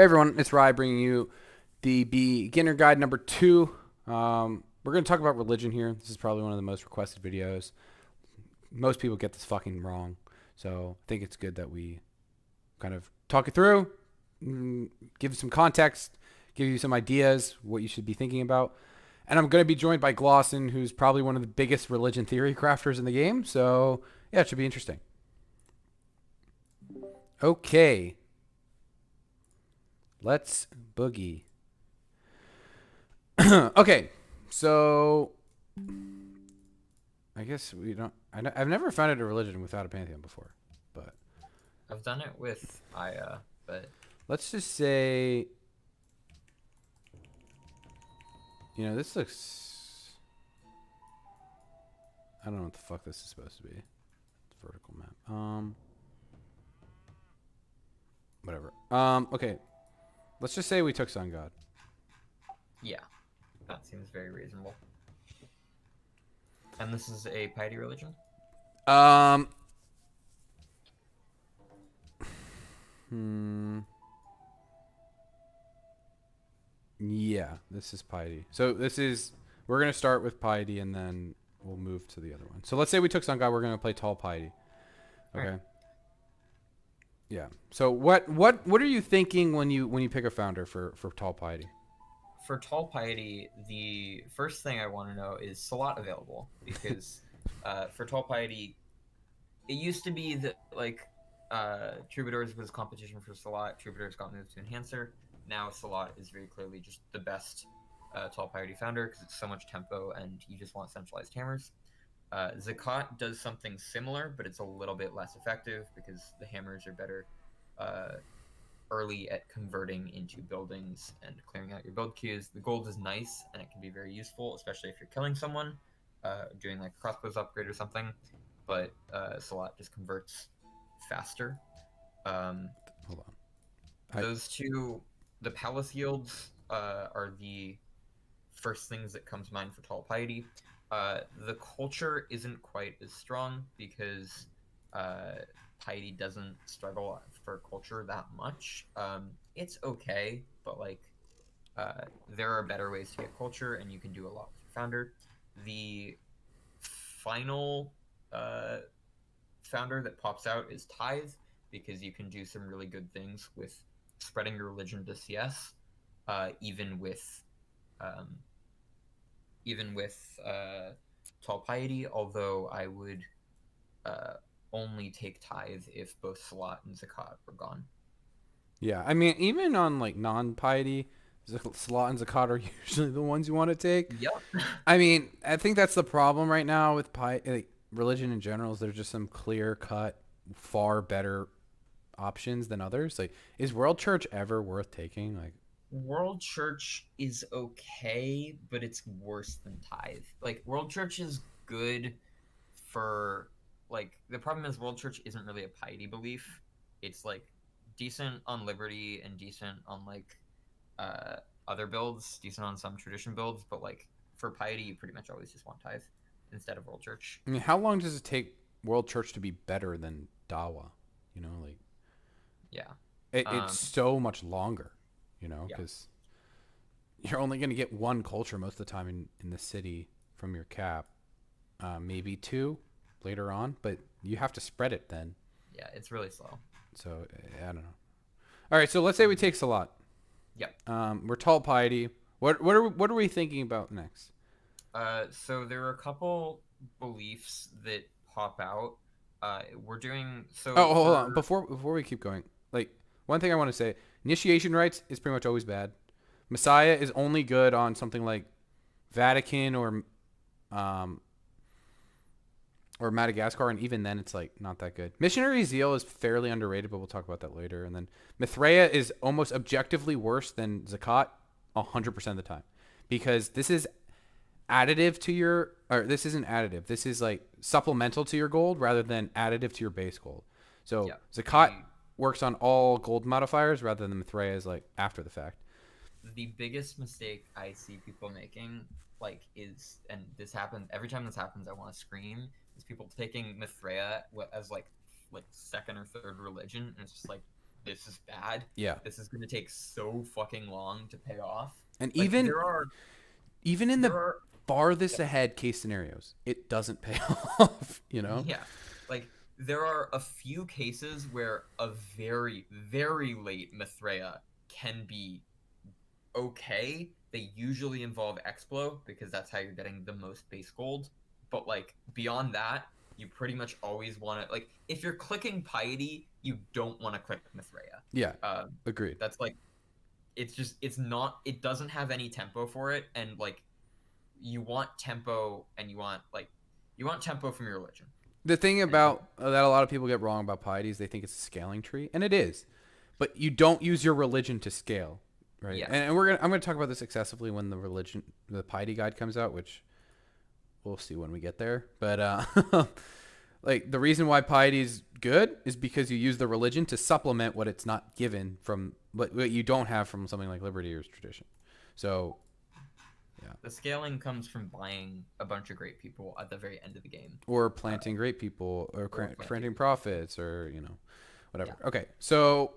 Hey everyone, it's Rye bringing you the beginner guide number 2. We're going to talk about religion here. This is probably one of the most requested videos. Most people get this fucking wrong, so I think it's good that we kind of talk it through, give some context, give you some ideas what you should be thinking about. And I'm going to be joined by Glosson, who's probably one of the biggest religion theory crafters in the game. So yeah, it should be interesting. Okay, let's boogie. Okay, so I guess we don't. I've never founded a religion without a pantheon before, but I've done it with Aya, but let's just say, this looks. I don't know what the fuck this is supposed to be. It's a vertical map. Whatever. Okay. Let's just say we took Sun God. yeah, that seems very reasonable. And this is a piety religion? Um. Hmm. Yeah, this is piety. So we're gonna start with piety and then we'll move to the other one. So let's say we took Sun God. We're gonna play tall piety. All right. Okay. Yeah. So what are you thinking when you pick a founder for tall piety? For tall piety, the first thing I want to know is Salat available? Because for tall piety, it used to be that Troubadours was competition for Salat. Troubadours got moved to Enhancer. Now Salat is very clearly just the best tall piety founder because it's so much tempo and you just want centralized hammers. Zakat does something similar, but it's a little bit less effective because the hammers are better uh, early at converting into buildings and clearing out your build queues. The gold is nice and it can be very useful, especially if you're killing someone, doing like a crossbows upgrade or something. But Salat just converts faster. Um, Hold on. I those two, the palace yields are the first things that come to mind for tall piety. The culture isn't quite as strong because uh, piety doesn't struggle for culture that much. It's okay, but there are better ways to get culture, and you can do a lot with your founder. The final uh, founder that pops out is tithe because you can do some really good things with spreading your religion to CS, even with um, even with tall piety, although I would uh, only take tithe if both Salat and Zakat were gone. Yeah, I mean even on like non piety, Salat and Zakat are usually the ones you want to take. Yep. I mean, I think that's the problem right now with religion in general. Is there's just some clear cut, far better options than others. Like, is World Church ever worth taking? Like, World Church is okay, but it's worse than tithe. Like World Church is good for the problem is World Church isn't really a piety belief. It's like decent on Liberty and decent on uh other builds, decent on some tradition builds, but like for piety you pretty much always just want tithe instead of World Church. I mean, how long does it take World Church to be better than Dawa? Like Yeah. it's Um so much longer. yeah. Because you're only going to get one culture most of the time in the city from your cap, maybe two later on, but you have to spread it then. Yeah, it's really slow. So I don't know. All right, so let's say we take Salat. Yep. We're tall piety. What are we thinking about next? So there are a couple beliefs that pop out. We're doing so Oh, hold on. for Before we keep going, like one thing I want to say: initiation rites is pretty much always bad. Messiah is only good on something like Vatican um, or Madagascar, and even then, it's like not that good. Missionary Zeal is fairly underrated, but we'll talk about that later. And then Mithraea is almost objectively worse than Zakat 100% of the time, because this is additive to your, or this isn't additive. This is like supplemental to your gold rather than additive to your base gold. So yeah, Zakat the works on all gold modifiers rather than Mithraea is like after the fact. the biggest mistake I see people making is, and this happens every time this happens I want to scream, is people taking Mithraea as like second or third religion, and it's just like this is bad. Yeah. This is going to take so fucking long to pay off. And Like even in there the are farthest yeah, ahead case scenarios, it doesn't pay off, you know? yeah. Like there are a few cases where a very, very late Mithraea can be okay. They usually involve Explo because that's how you're getting the most base gold. But like beyond that, you pretty much always want to like if you're clicking piety, you don't want to click Mithraea. Yeah. Um, Agreed. that's like it's not it doesn't have any tempo for it, and like you want tempo and you want tempo from your religion. The thing And about that a lot of people get wrong about piety is they think it's a scaling tree, and it is. But you don't use your religion to scale, right? yeah, And I'm gonna talk about this excessively when the piety guide comes out, which we'll see when we get there. But like the reason why piety is good is because you use the religion to supplement what it's not given from what you don't have from something like liberty or tradition. So yeah, the scaling comes from buying a bunch of great people at the very end of the game, or uh, planting great people, or or planting. granting profits, or whatever. Yeah, Okay, so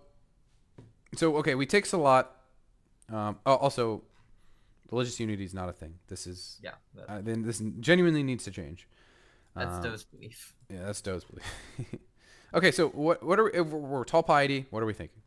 okay, we take Salat. Also, religious unity is not a thing. This is yeah, then this genuinely needs to change. that's Um, Doe's belief. yeah, that's Doe's belief. Okay, so what are we, if we're tall piety? What are we thinking?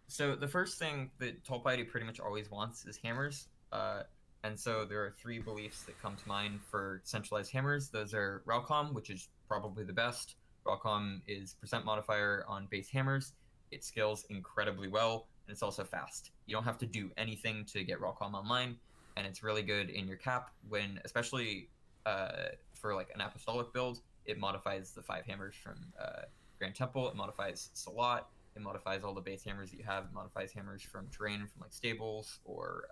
So the first thing that Tall Piety pretty much always wants is hammers. And so there are three beliefs that come to mind for centralized hammers. Those are Ralcom, which is probably the best. Ralcom is percent modifier on base hammers. It scales incredibly well, and it's also fast. You don't have to do anything to get Ralcom online, and it's really good in your cap when, especially for like an apostolic build, it modifies the five hammers from Grand Temple. It modifies Salat. It modifies all the base hammers that you have. It modifies hammers from terrain, from like stables or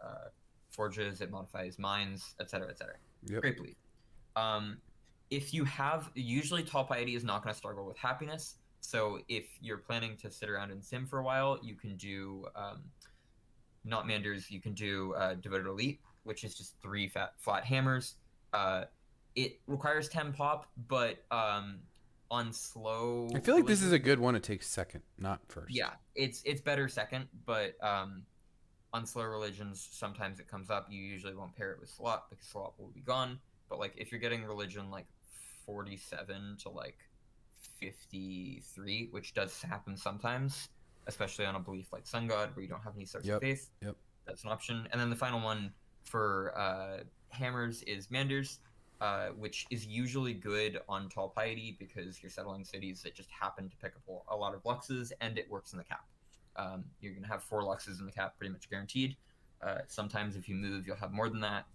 forges. It modifies mines, etc., etc. Yep. Great belief. Um, if you have, usually Tall Piety is not going to struggle with happiness. So if you're planning to sit around and sim for a while, you can do not Manders. You can do Devoted Elite, which is just three flat hammers. Uh, it requires 10 pop, but on I slow feel like this is religions, a good one to take second, not first. yeah, it's better second, but on slow religions, sometimes it comes up. You usually won't pair it with slot because slot will be gone. But like if you're getting religion like 47 to like 53, which does happen sometimes, especially on a belief like Sun God where you don't have any source of Yep. faith, Yep. that's an option. And then the final one for hammers is Manders, which is usually good on Tall Piety because you're settling cities that just happen to pick up a lot of luxes, and it works in the cap. You're going to have four luxes in the cap pretty much guaranteed. Sometimes if you move, you'll have more than that.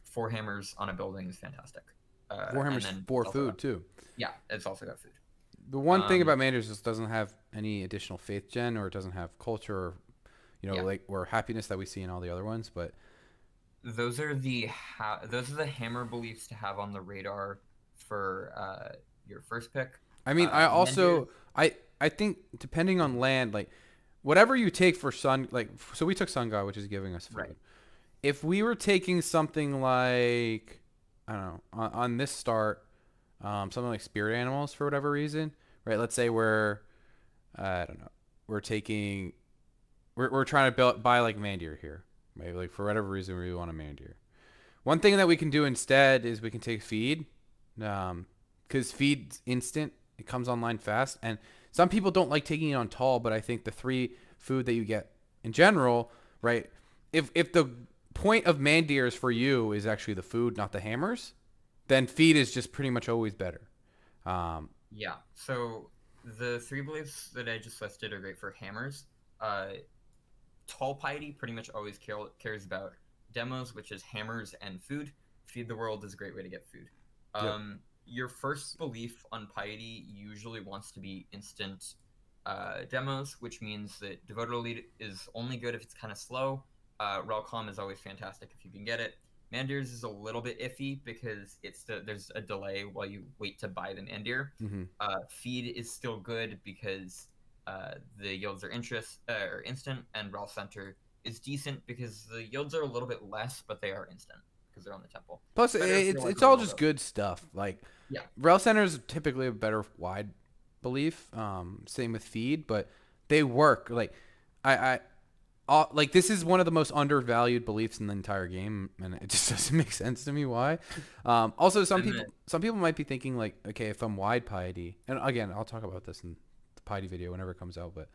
Four hammers on a building is fantastic. And Warhammer's then for food too. yeah, it's also got food. The one thing Um, about Manders is it doesn't have any additional faith gen, or it doesn't have culture, or yeah, like or happiness that we see in all the other ones. But those are the hammer beliefs to have on the radar for your first pick. I mean, I Manders, also I think depending on land, like whatever you take for sun, like so we took Sun God, which is giving us right. food. If we were taking something like I don't know on this start, something like spirit animals for whatever reason, right? Let's say we're I don't know, we're taking we're trying to buy like mandeer here, right? Like for whatever reason we want a mandeer. One thing that we can do instead is we can take feed, because feed's instant. It comes online fast, and some people don't like taking it on tall. But I think the three food that you get in general, right? If the point of mandeers for you is actually the food, not the hammers, then feed is just pretty much always better. Um, Yeah. So the three beliefs that I just listed are great for hammers. Uh, Tall Piety pretty much always cares about demos, which is hammers and food. Feed the world is a great way to get food. yep. Your first belief on piety usually wants to be instant demos, which means that Devoted Elite is only good if it's kind of slow. Relcom is always fantastic if you can get it. Manders is a little bit iffy because there's a delay while you wait to buy the Mandir. Mm-hmm. Feed is still good because the yields are instant, and Rel Center is decent because the yields are a little bit less, but they are instant because they're on the temple. Plus, Better if you're like it's a all little just bit. good stuff. Like Yeah, rail center is typically a better wide belief. Same with feed, but They work. Like I like this is one of the most undervalued beliefs in the entire game, and it just doesn't make sense to me why. Also, I'm a, some people might be thinking like, okay, if I'm wide piety, and again, I'll talk about this in the piety video whenever it comes out, but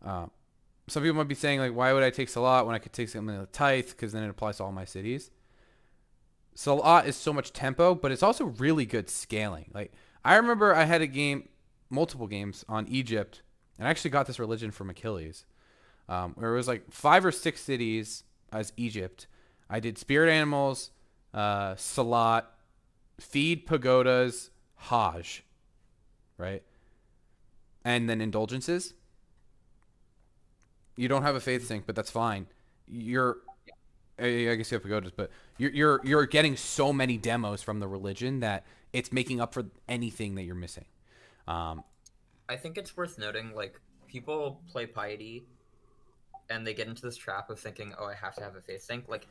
uh, some people might be saying like, why would I take salat when I could take something like tithe because then it applies to all my cities. Salat is so much tempo, but it's also really good scaling. Like I remember I had a game, multiple games on Egypt, and I actually got this religion from Achilles where it was like 5 or 6 cities as Egypt. I did spirit animals, Salat, feed pagodas, Hajj, right? And then indulgences. You don't have a faith sync, but that's fine. You're, I guess you have pagodas, but you're getting so many demos from the religion that it's making up for anything that you're missing. Um, I think it's worth noting, like, people play piety and they get into this trap of thinking, oh, I have to have a faith sync. Like,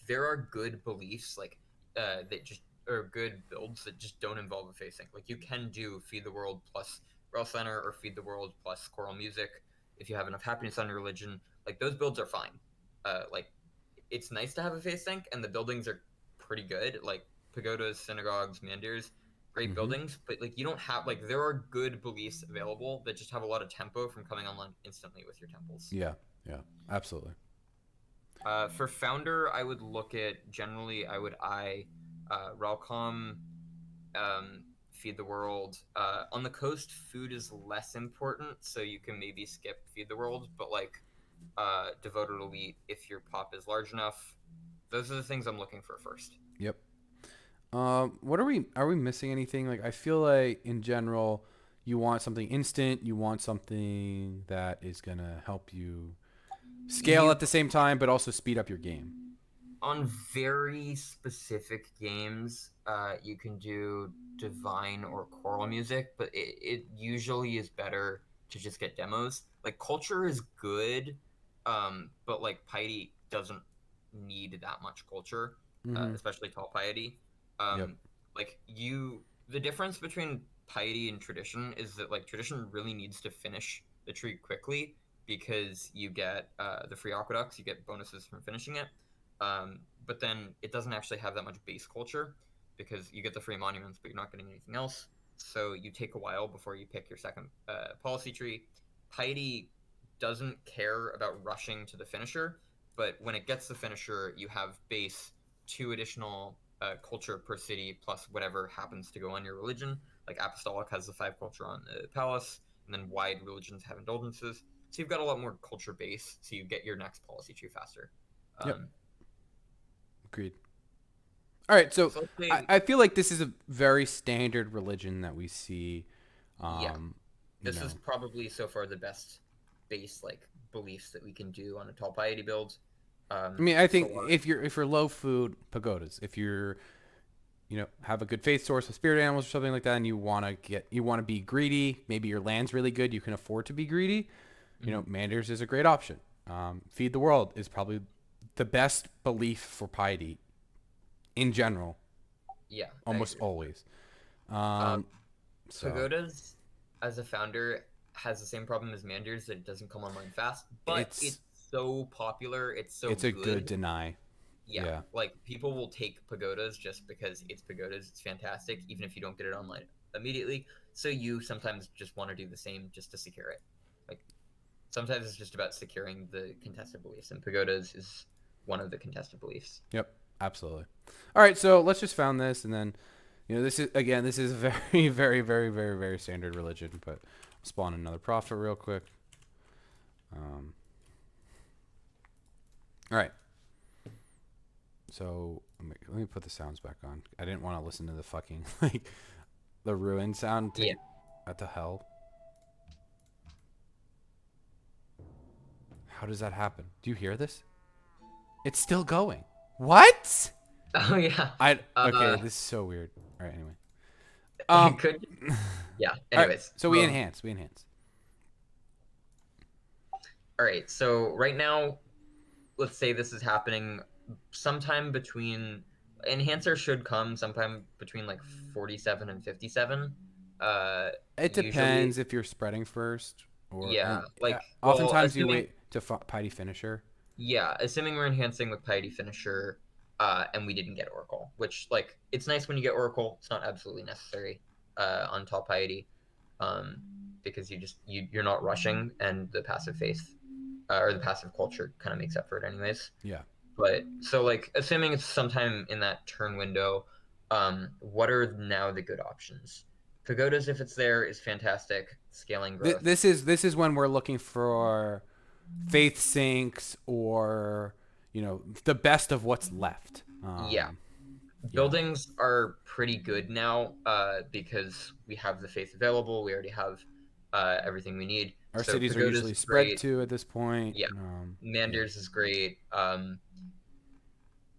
there are good beliefs, like, that just are good builds that just don't involve a faith sync. Like, you can do Feed the World plus Rail Center or Feed the World plus choral music if you have enough happiness on your religion. Like, those builds are fine. Like, it's nice to have a faith sync, and the buildings are pretty good. Like, pagodas, synagogues, mandirs, great mm-hmm. buildings, but like you don't have like there are good beliefs available that just have a lot of tempo from coming online instantly with your temples. Yeah, yeah, absolutely. For founder, I would look at generally. I would eye Relcom, Feed the World. On the coast, food is less important, so you can maybe skip Feed the World. But like Devoted Elite, if your pop is large enough, those are the things I'm looking for first. Yep. What are we missing anything? Like I feel like in general, you want something instant. You want something that is gonna help you scale You at the same time, but also speed up your game. on very specific games, you can do divine or choral music, but it usually is better to just get demos. Like culture is good, but like piety doesn't need that much culture, Mm-hmm. especially tall piety. Yep. The difference between piety and tradition is that like tradition really needs to finish the tree quickly because you get the free aqueducts, you get bonuses from finishing it, but then it doesn't actually have that much base culture because you get the free monuments, but you're not getting anything else. So you take a while before you pick your second policy tree. Piety doesn't care about rushing to the finisher, but when it gets the finisher, you have base 2 additional culture per city plus whatever happens to go on your religion. Like Apostolic has the 5 culture on the palace, and then wide religions have indulgences. So you've got a lot more culture base, so you get your next policy tree faster. Yep. Um, Agreed. All right. So so let's say, I feel like this is a very standard religion that we see. yeah, Um, you this know, is probably so far the best base like beliefs that we can do on a tall piety build. I mean, I think For if you're low food pagodas, if you're have a good faith source with spirit animals or something like that, and you want to be greedy, maybe your land's really good, you can afford to be greedy. Mhm. Manders is a great option. Feed the world is probably the best belief for piety in general, Yeah, I almost agree. always. Um, Um, so Pagodas, as a founder, has the same problem as Manders that it doesn't come online fast, but it's it's so popular, it's so it's a good good. deny. Yeah, Yeah. like people will take pagodas just because it's pagodas. It's fantastic, even if you don't get it online immediately. So you sometimes just want to do the same just to secure it. Like sometimes it's just about securing the contested beliefs, and pagodas is one of the contested beliefs. Yep. Absolutely. All right. So let's just found this, and then this is a very very standard religion, but I'll spawn another prophet real quick. Um, all right. So let me put the sounds back on. I didn't want to listen to the fucking like the ruin sound. Yeah. What the hell? How does that happen? Do you hear this? It's still going. What? Oh yeah. I okay. Uh, This is so weird. All right. Anyway. it Um. could. Yeah. All right. Anyways. So we enhance. We enhance. All right. So right now, let's say this is happening sometime between enhancer should come sometime between like 47 and 57. It Usually, depends if you're spreading first. or Yeah, and like, well, oftentimes you assuming wait to piety finisher. yeah, assuming we're enhancing with piety finisher, and we didn't get oracle, which like it's nice when you get oracle. It's not absolutely necessary on tall piety, um, because you're not rushing, and the passive faith or the passive culture kind of makes up for it anyways. Yeah. But so like assuming it's sometime in that turn window, what are now the good options? Pagodas, if it's there, is fantastic. Scaling growth. This is when we're looking for faith sinks or the best of what's left. Yeah. Yeah. Buildings are pretty good now because we have the faith available. We already have everything we need. Our So cities are pagodas usually is spread great. to at this point. Yeah. Yeah. Mandirs is great.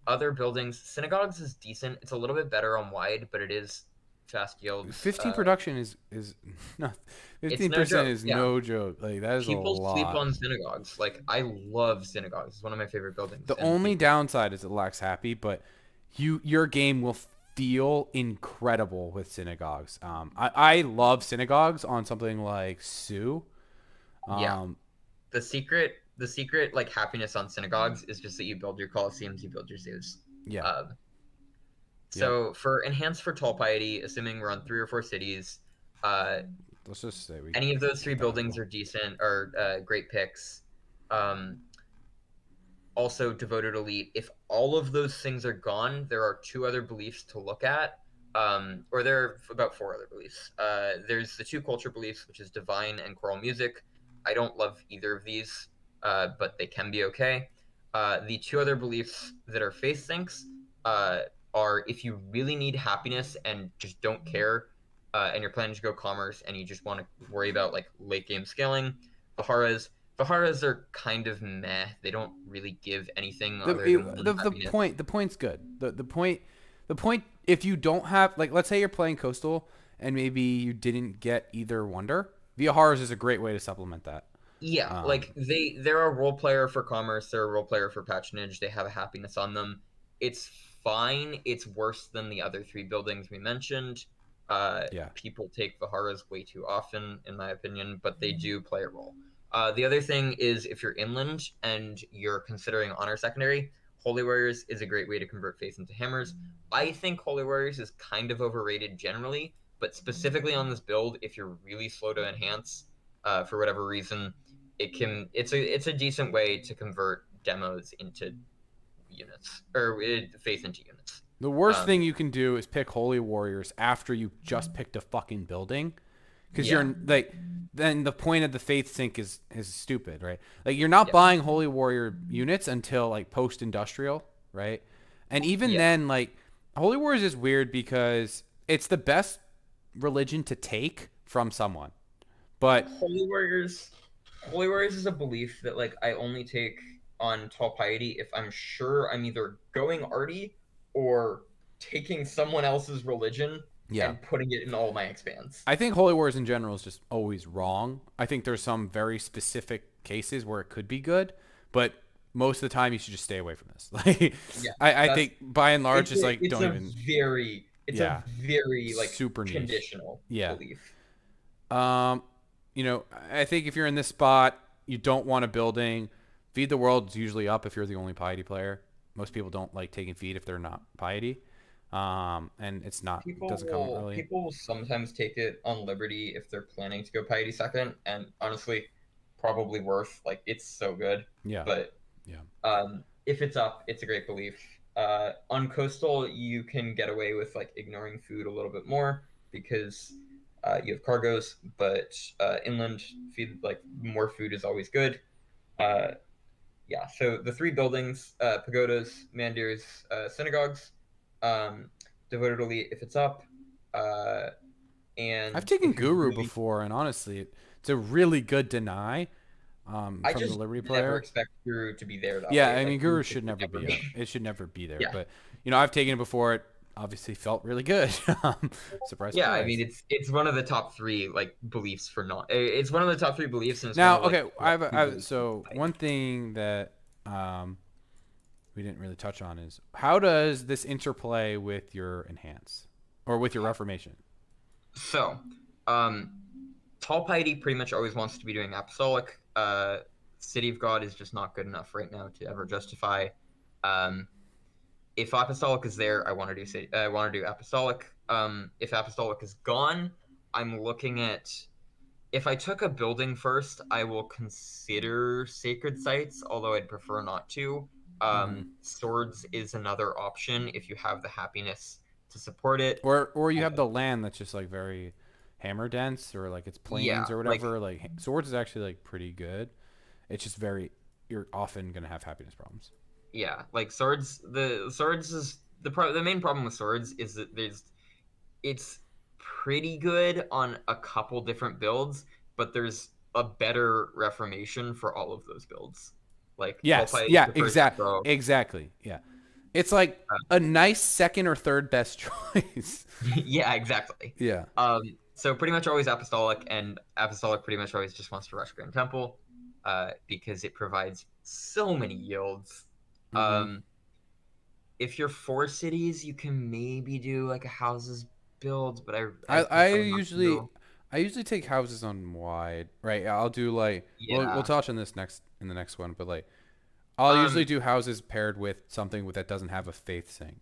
Other buildings, synagogues is decent. It's a little bit better on wide, but it is fast yields. 15 production is no, It's no 15% joke. is Yeah. no joke. Like that is a People sleep lot. on synagogues. Like I love synagogues. It's one of my favorite buildings, The and only people. downside is it lacks happy, but your game will feel incredible with synagogues. I love synagogues on something like Sue. Yeah. Um, The secret like happiness on synagogues is just that you build your colosseums, you build your zoos. yeah, Um, yep. so for enhanced for tall piety, assuming we're on 3 or 4 cities, uh, Let's just say we any of those three get that buildings level. are decent or great picks. Um, also devoted elite. If all of those things are gone, there are 2 other beliefs to look at. Or there are about 4 other beliefs. There's the 2 culture beliefs, which is divine and choral music. I don't love either of these, but they can be okay. The 2 other beliefs that are faith sinks uh, are if you really need happiness and just don't care, and you're planning to go commerce and you just want to worry about like late game scaling. Viharas, Viharas are kind of meh. They don't really give anything The, other than one the happiness. point's good. The point if you don't have, like, let's say you're playing coastal and maybe you didn't get either wonder, Via Horrors is a great way to supplement that. Yeah, like Um, they're a role player for commerce, they're a role player for patronage, they have a happiness on them. It's fine. It's worse than the other 3 buildings we mentioned. yeah. People take Viharas way too often, in my opinion, but they do play a role. The other thing is if you're inland and you're considering honor secondary, Holy Warriors is a great way to convert faith into hammers. I think Holy Warriors is kind of overrated generally, but specifically on this build, if you're really slow to enhance for whatever reason, it's a decent way to convert demos into units or faith into units. The worst Um, thing you can do is pick Holy Warriors after you just picked a fucking building, because yeah, you're like, then the point of the faith sync is stupid, right? Like you're not yeah, buying Holy Warrior units until like post industrial, right? And even yeah. then, like Holy Warriors is weird because it's the best religion to take from someone, but Holy Warriors, Holy Warriors is a belief that like I only take on tall piety if I'm sure I'm either going arty or taking someone else's religion yeah, and putting it in all my expands. I think Holy Wars in general is just always wrong. I think there's some very specific cases where it could be good, but most of the time you should just stay away from this. Like, Yeah, I that's think by and large, it's just a like it's don't a even. very it's a Yeah, very like super niche. conditional Yeah. belief. Um, I think if you're in this spot, you don't want a building. Feed the World is usually up if you're the only piety player. Most people don't like taking feed if they're not piety. And it's not People doesn't come will early. people will sometimes take it on Liberty if they're planning to go piety second, and honestly, probably worth. Like it's so good, Yeah, but yeah. if it's up, it's a great belief. On coastal, you can get away with like ignoring food a little bit more because you have cargoes, but inland feed like more food is always good. Uh, yeah, so the 3 buildings, pagodas, mandirs, synagogues, um, devoted elite if it's up, uh, I've and taken if you Guru really, before, and honestly, it's a really good deny I from the just Liberty never player. expect Guru to be there that Yeah, way. I Like mean, Guru Guru should should never never be be. up. It should never be there. Yeah, But I've taken it before. It obviously felt really good. Surprise, yeah. I mean, surprise. it's one of the top 3 like beliefs for not. It's one of the top 3 beliefs, and it's one Now, of like okay, the top 2 beliefs for so society. one thing that um, we didn't really touch on is how does this interplay with your enhance or with your Reformation? So, um, Tall Piety pretty much always wants to be doing apostolic. City of God is just not good enough right now to ever justify. Um, if apostolic is there, I want to do I want to do apostolic. If apostolic is gone, I'm looking at if I took a building first, I will consider sacred sites, although I'd prefer not to. Hmm. Swords is another option if you have the happiness to support it. Or you Uh, have the land that's just like very hammer dense, or like it's yeah, plains or like whatever. Like swords is actually like pretty good. It's just very, you're often gonna have happiness problems. yeah, like swords. The swords is the main problem with swords is that it's pretty good on a couple different builds, but there's a better reformation for all of those builds. Like Tall Yes, Piety yeah, prefers to throw. exactly, yeah. It's like a nice second or third best choice. Yeah, exactly. Yeah. So pretty much always apostolic, and apostolic pretty much always just wants to rush Grand Temple, because it provides so many yields. Hmm. Um, if you're four cities, you can maybe do like a houses build, but I I'd I prefer not usually to. I usually take houses on wide, right? I'll do like we'll Yeah. touch on this next in the next one, but like I'll usually Um, do houses paired with something that doesn't have a faith sync.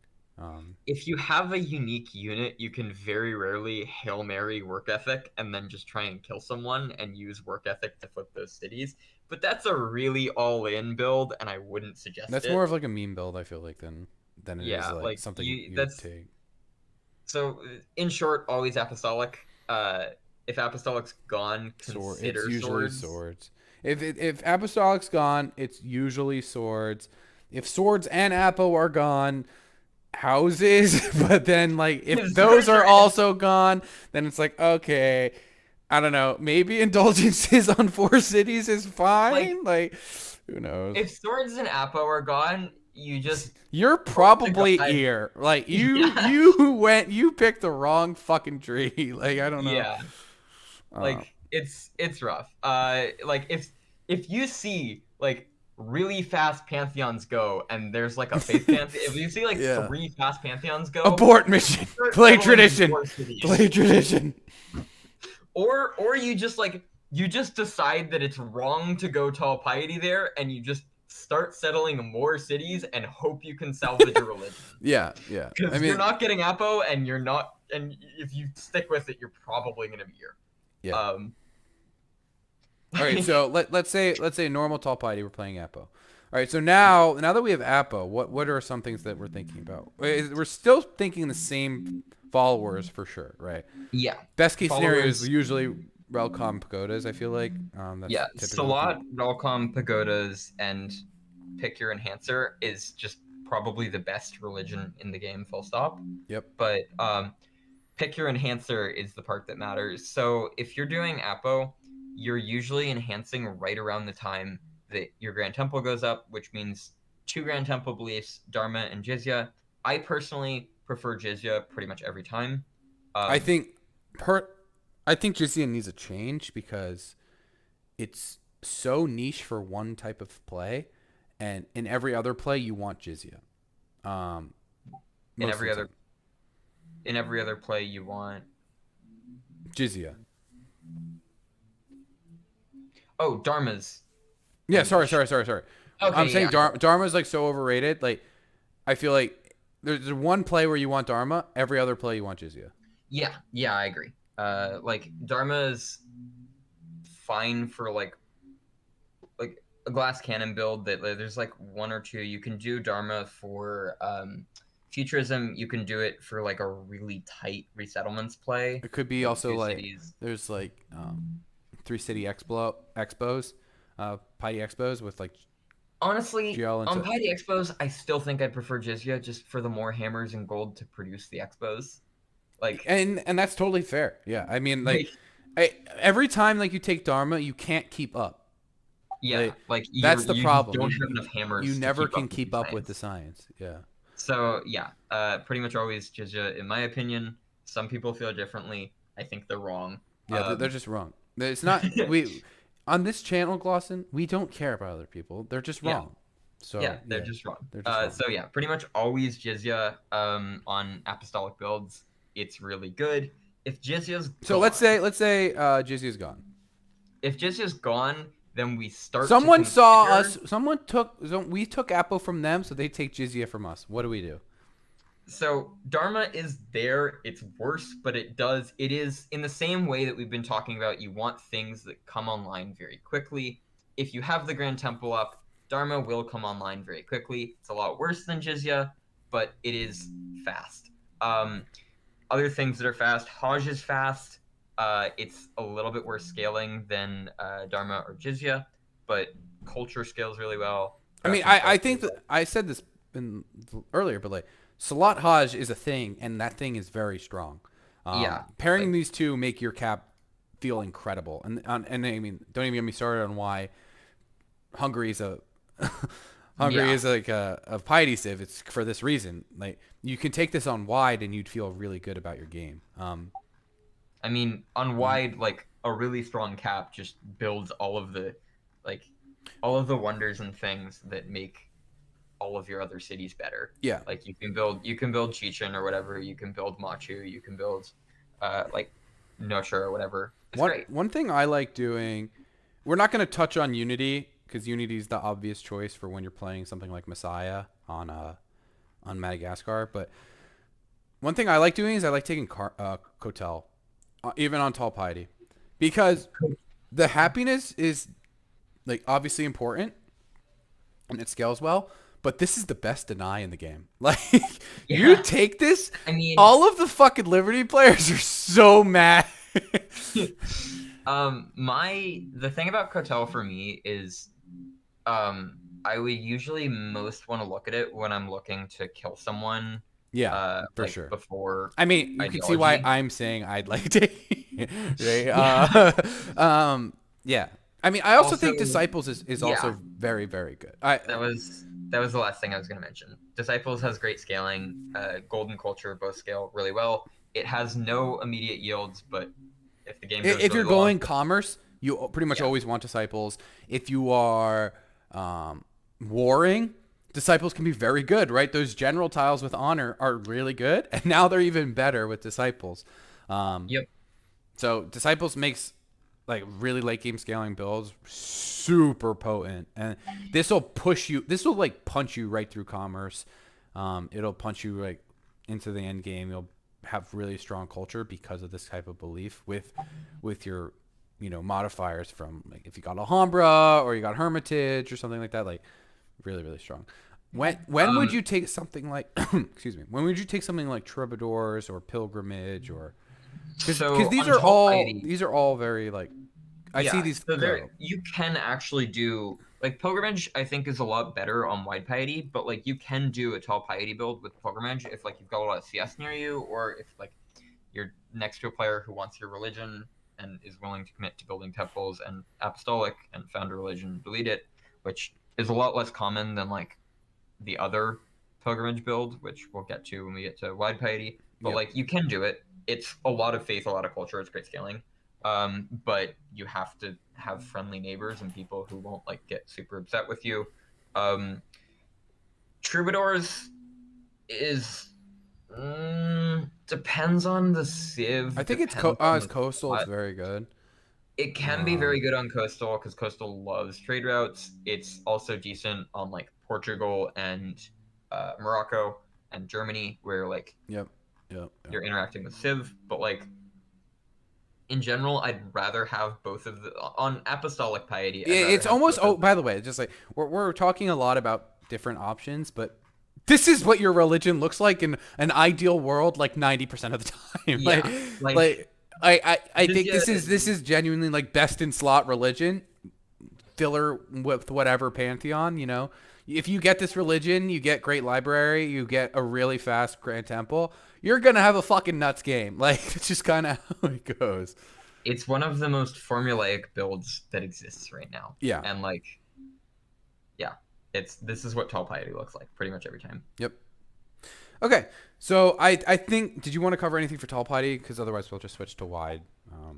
if you have a unique unit, you can very rarely Hail Mary work ethic and then just try and kill someone and use work ethic to flip those cities. But that's a really all in build, and I wouldn't suggest That's more it. of like a meme build, I feel like, than it is Yeah, like like something you you'd that's take. so in short, always apostolic. If apostolic's gone, Sword. It's consider usually swords. swords. If apostolic's gone, it's usually swords. If swords and apo are gone, houses. But then like if If those swords are are also gone, then it's like okay, I don't know. Maybe indulgences on four cities is like fine. Like who knows? if swords and apo are gone, you just You're hope to probably God. ear. Like Yeah, you picked the wrong fucking tree. Like I don't know. yeah. Uh, Like it's rough. Like if you see like really fast pantheons go, and there's like a faith pantheon. If you see like yeah. three fast pantheons go, Abort mission. start Play settling tradition. more Play cities. tradition. Or you just like you just decide that it's wrong to go tall piety there, and you just start settling more cities and hope you can salvage a religion. Yeah, yeah. I Because you're mean, not getting Apo, and you're not, and if you stick with it, you're probably gonna be here. yeah. Um, All right, like, so let's say normal tall piety we're playing Apo. All right, so now that we have Apo, what are some things that we're thinking about? We're still thinking the same followers for sure, right? yeah, Best case scenario is followers. usually Relcom pagodas. I feel like that's Yeah, typically what Salat, people. Relcom, Pagodas, and Pick Your Enhancer is just probably the best religion in the game, full stop. Yep. But Pick Your Enhancer is the part that matters. So if you're doing Apo, you're usually enhancing right around the time that your Grand Temple goes up, which means two Grand Temple beliefs, Dharma and Jizya. I personally prefer Jizya pretty much every time. I Um, think per I think Jizya needs a change because it's so niche for one type of play, and in every other play you want Jizya. Um, in most of every the other time, in every other play, you want. Jizya. Oh, Dharmas Yeah, and sorry. I'm okay, saying yeah, Dharma is like so overrated. Like I feel like there's one play where you want Dharma, every other play you want Jizya. yeah, I agree. Like Dharma is fine for like a glass cannon build that like, there's like one or two you can do Dharma for futurism. You can do it for like a really tight resettlements play, It could be like also two like cities. there's like three city expos, Piety expos with like Honestly, GL and on Piety Expos, I still think I'd prefer Jizya just for the more hammers and gold to produce the Expos. Like, and that's totally fair. Yeah, I mean like like every time like you take Dharma, you can't keep up. yeah, Like like that's the you just problem. don't have enough You hammers to never keep can up with keep these up with the things. science. Yeah. So yeah, pretty much always Jizya, in my opinion. Some people feel differently. I think they're wrong. Yeah, they're Um, just wrong. It's not we on this channel, Glosson. We don't care about other people. They're just yeah, wrong. yeah, So they're yeah, just wrong. they're just wrong. So yeah, pretty much always Jizya on apostolic builds. It's really good. if Jizya's So gone, let's say Jizya's gone. if Jizya's gone, then we start to Someone saw consider. us. Someone took. We took Apple from them, so they take Jizya from us. What do we do? So Dharma is there. It's worse, but it is in the same way that we've been talking about. You want things that come online very quickly. If you have the Grand Temple up, Dharma will come online very quickly. It's a lot worse than Jizya, but it is fast. Um, Other things that are fast, Hajj is fast. It's a little bit worse scaling than Dharma or Jizya, but culture scales really well. I mean, Production I scales think really that well. I said this earlier, but like Salat Hajj is a thing, and that thing is very strong. Yeah, Pairing like these two make your cap feel incredible, and I mean, don't even get me started on why Hungary is a Hungary yeah. is like a piety civ. It's for this reason. Like you can take this on wide, and you'd feel really good about your game. I mean, on Mhm. wide, like a really strong cap just builds like all of the wonders and things that make all of your other cities better. Yeah. Like you can build Chichen or whatever, you can build Machu, you can build like Nosher or whatever. It's great. One thing I like doing, we're not going to touch on Unity because Unity is the obvious choice for when you're playing something like Messiah on Madagascar. But one thing I like doing is I like taking Kotel, even on Tall Piety, because the happiness is like obviously important and it scales well. But this is the best deny in the game. Like you Yeah. take this, I mean, all of the fucking Liberty players are so mad. my the thing about Kotel for me is I would usually most want to look at it when I'm looking to kill someone Yeah, for like sure. before I mean, you can see why ideology. I'm saying I'd like to, right? Yeah. Yeah. I mean, I also Also, think Disciples is yeah, also very, very good. I that was the last thing I was going to mention. Disciples has great scaling. Golden Culture both scale really well. It has no immediate yields, but if the game goes if you're really long, going commerce, you pretty much yeah, always want Disciples. If you are warring, Disciples can be very good, right? Those general tiles with honor are really good, and now they're even better with Disciples. Um, yep, So Disciples makes like really late game scaling builds super potent, and this will push you. This will like punch you right through commerce. It'll punch you like into the end game. You'll have really strong culture because of this type of belief with your modifiers from like if you got Alhambra or you got Hermitage or something like that. Like really really strong. When would um, you take something like excuse me? When would you take something like Troubadours or Pilgrimage or because so on Tall Piety, these are all very like I see yeah, these so there go. you can actually do like Pilgrimage. I think is a lot better on Wide Piety, but like you can do a Tall Piety build with Pilgrimage if like you've got a lot of CS near you, or if like you're next to a player who wants your religion and is willing to commit to building temples and apostolic and found a religion, delete it, which is a lot less common than like the other pilgrimage build, which we'll get to when we get to wide piety. But Yep. like you can do it. It's a lot of faith, a lot of culture. It's great scaling. But you have to have friendly neighbors and people who won't like get super upset with you. Um, Troubadours is depends on the I civ, think depends on it's the coastal. It's spot. very good. It can be very Um, good on coastal because coastal loves trade routes. It's also decent on like Portugal and Morocco and Germany, where like yep. Yep. Yep. you're interacting with Civ. But like in general, I'd rather have both of the on apostolic piety. I'd rather It's have almost. both Oh, of them. by the way, just like we're talking a lot about different options, but this is what your religion looks like in an ideal world, like 90% of the time. Yeah, like Like I think jizya this is genuinely like best in slot religion filler with whatever pantheon, if you get this religion, you get great library, you get a really fast grand temple, you're gonna have a fucking nuts game. Like it's just kind of how it goes. it's one of the most formulaic builds that exists right now, Yeah. and like yeah, it's this is what tall piety looks like pretty much every time. Yep. Okay. So I think did you want to cover anything for tall piety? Because otherwise we'll just switch to wide.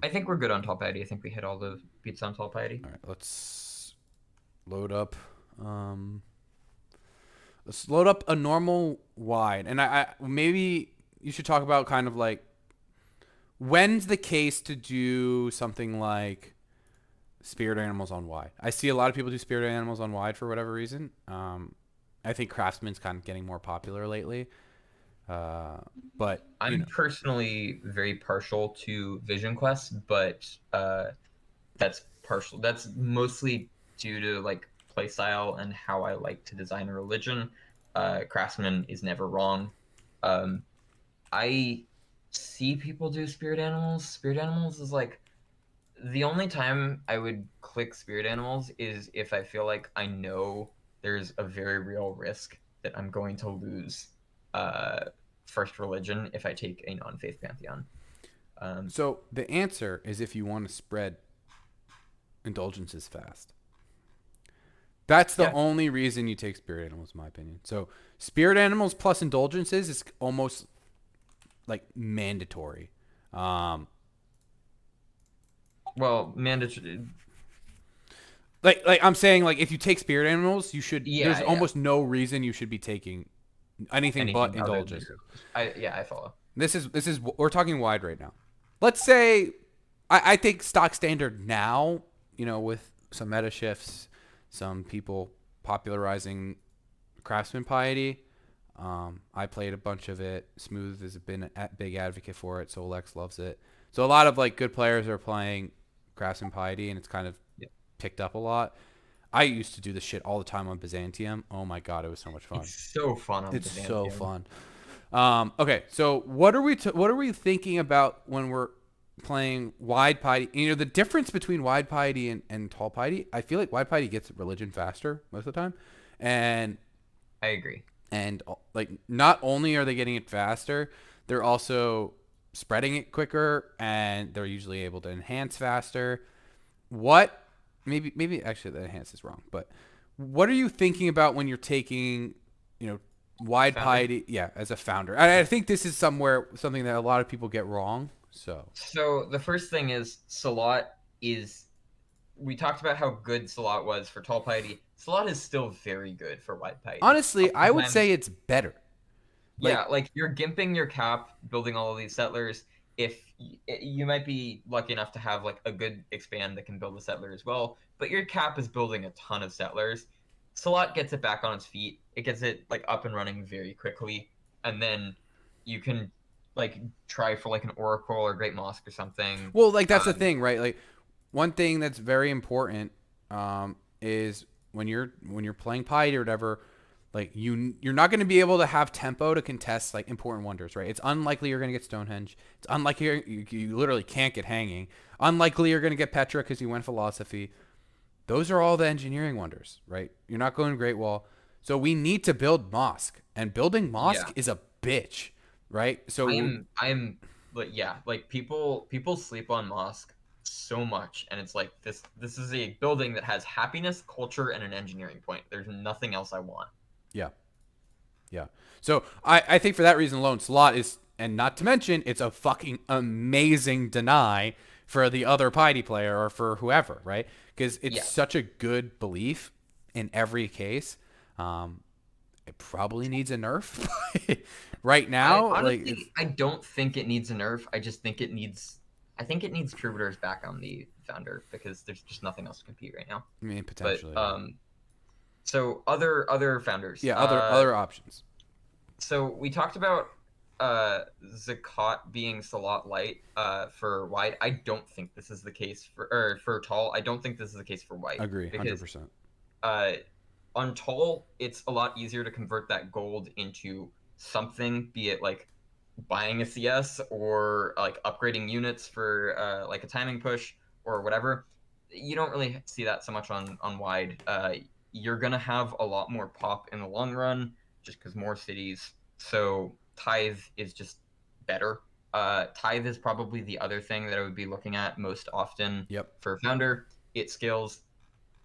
I think we're good on tall piety. I think we hit all the beats on tall piety. All right. Load up. Um, let's load up a normal wide, and I maybe you should talk about kind of like when's the case to do something like spirit animals on wide? I see a lot of people do spirit animals on wide for whatever reason. I think Craftsman's kind of getting more popular lately. Uh, but you I'm know, personally very partial to Vision Quest, but that's partial. That's mostly due to like playstyle and how I like to design a religion. Craftsman is never wrong. Um, I see people do spirit animals. Spirit animals is like the only time I would click spirit animals is if I feel like I know there's a very real risk that I'm going to lose uh, first religion if I take a non-faith pantheon. Um, so the answer is if you want to spread indulgences fast. That's the yeah, only reason you take spirit animals, in my opinion. So spirit animals plus indulgences is almost like mandatory. Um, well, mandatory. like I'm saying, like if you take spirit animals, you should. There's Yeah, yeah. almost no reason you should be taking anything but Anything other than indulgences. privilege. I follow. This is we're talking wide right now. Let's say I think stock standard now, with some meta shifts, some people popularizing craftsman piety. I played a bunch of it. Smooth has been a big advocate for it. Solex loves it. So a lot of like good players are playing craftsman piety, and it's kind of Yeah. picked up a lot. I used to do this shit all the time on Byzantium. Oh my god, it was so much fun. It's so fun on It's so Byzantium. fun. Okay, so what are we thinking about when we're playing wide piety? The difference between wide piety and tall piety. I feel like wide piety gets religion faster most of the time, and I agree. and like not only are they getting it faster, they're also spreading it quicker, and they're usually able to enhance faster. What maybe actually the enhance is wrong, but what are you thinking about when you're taking you know wide Founder. piety, yeah, as a founder? I think this is something that a lot of people get wrong. So So the first thing is Salat is. We talked about how good Salat was for tall piety. Salat is still very good for wide piety. honestly, I would say Oftentimes, it's better. yeah, Like, like you're gimping your cap, building all of these settlers. If you might be lucky enough to have like a good expand that can build a settler as well, but your cap is building a ton of settlers. Salat gets it back on its feet. It gets it like up and running very quickly, and then you can like try for like an oracle or great mosque or something. well, like that's the Um, thing, right? Like one thing that's very important is when you're playing piety or whatever. Like you're not going to be able to have tempo to contest like important wonders, right? It's unlikely you're going to get Stonehenge. It's unlikely you literally can't get hanging. Unlikely you're going to get Petra because you went philosophy. Those are all the engineering wonders, right? You're not going Great Wall. So we need to build mosque, and building mosque yeah, is a bitch, right? I'm but yeah, like people sleep on mosque so much, and it's like this is a building that has happiness, culture, and an engineering point. There's nothing else I want. Yeah, yeah. So I think for that reason alone, slot is, and not to mention, it's a fucking amazing deny for the other piety player or for whoever, right? Because it's Yeah, such a good belief in every case. Um, it probably needs a nerf right I now. Like it's, honestly I don't think it needs a nerf. I just think it needs. I think it needs Troubadours back on the founder because there's just nothing else to compete right now. I mean, But potentially, yeah. so other founders. Yeah, other options. So we talked about Zakat being Salat light for wide. I don't think this is the case for tall. I don't think this is the case for white Agree, because 100%. uh, on tall it's a lot easier to convert that gold into something, be it like buying a CS or like upgrading units for like a timing push or whatever. You don't really see that so much on wide. You're gonna have a lot more pop in the long run just because more cities. So tithe is just better. Tithe is probably the other thing that I would be looking at most often Yep. for founder. It scales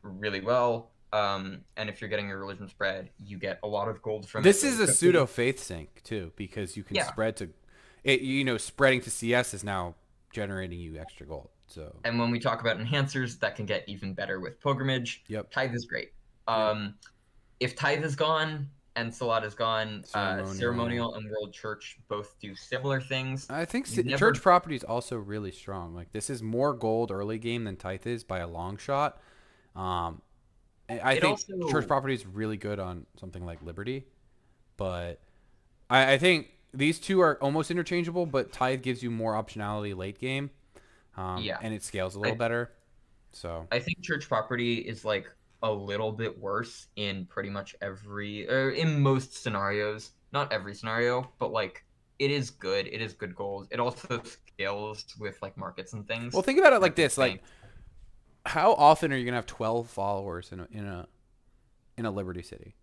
really well. And if you're getting a religion spread, you get a lot of gold from it This is really a pseudo quickly. faith sync too, because you can Yeah, spread to it. Spreading to CS is now generating you extra gold. So, and when we talk about enhancers, that can get even better with pilgrimage. yep, Tithe is great. yep. If tithe is gone, Encelad is gone. Ceremonial. Ceremonial and World Church both do similar things. I think church Never. property is also really strong. Like this is more gold early game than Tithe is by a long shot. Um, I It think church also. property is really good on something like Liberty, but I think these two are almost interchangeable. But Tithe gives you more optionality late game, Yeah. and it scales a little I better. So I think church property is like a little bit worse in pretty much every or in most scenarios. Not every scenario, but like it is good. It is good gold. It also scales with like markets and well, things. think about it like Markets this: like bank. how often are you gonna have 12 followers in a Liberty City?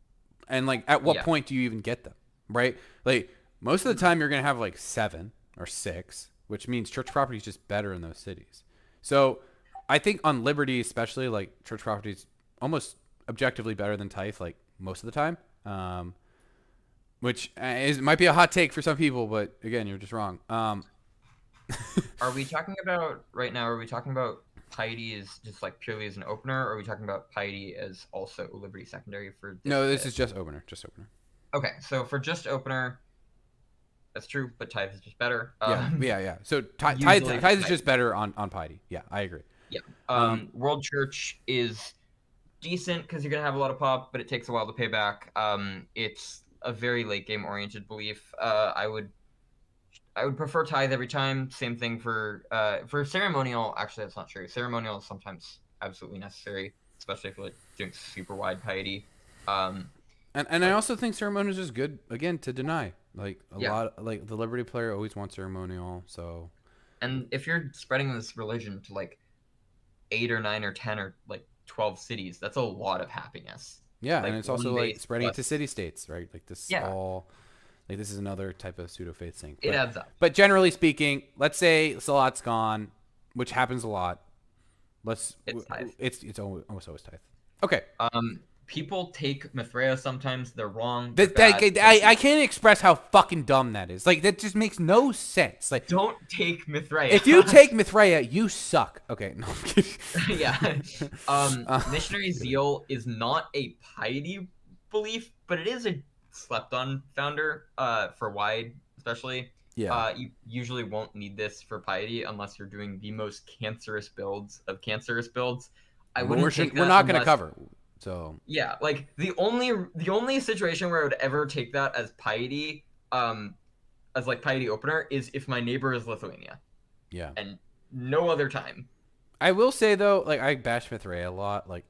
And like at what Yeah. point do you even get them, right? Like most of the time you're gonna have like 7 or 6, which means church property is just better in those cities. So I think on Liberty especially, like church property is almost objectively better than Tithe like most of the time. Which might be a hot take for some people, but again, you're just wrong. Are we talking about right now? Are we talking about piety as just like purely as an opener, or are we talking about piety as also Liberty secondary for this No, this bit? is just opener, just opener. Okay, so for just opener, that's true, but tithe is just better. Yeah, yeah, yeah. So Usually Tithe is tithe. just better on piety. Yeah, I agree. Yeah. Um, World Church is decent because you're gonna have a lot of pop, but it takes a while to pay back. It's a very late game oriented belief. I would prefer tithe every time. Same thing for ceremonial. Actually, that's not true. Ceremonial is sometimes absolutely necessary, especially if you're like doing super wide piety. Um, and I but also think ceremonial is good again to deny. Like a yeah, lot, like the Liberty player always wants ceremonial. So and if you're spreading this religion to like 8 or 9 or 10 or like 12 cities, that's a lot of happiness. yeah, and Like it's also one like base spreading it to plus, city states, right? Like this yeah, all, like this is another type of pseudo faith thing. it adds up. But generally speaking, let's say Salat's gone, which happens a lot. Let's It's tithe. it's almost always Tithe. Okay, People take Mithraea sometimes. They're wrong. They're that, bad. I can't express how fucking dumb that is. Like that just makes no sense. Like Don't take if you Mithraea. take Mithraea, you suck. Okay, no. I'm kidding. Yeah. Uh, Missionary zeal is not a piety belief, but it is a slept on founder, for wide especially. yeah, You usually won't need this for piety unless you're doing the most cancerous builds of cancerous builds. I wouldn't take we're that not gonna unless, cover. So yeah, like the only situation where I would ever take that as like piety opener is if my neighbor is Lithuania, yeah, and no other time. I will say though, like I bash Mithraea a lot. Like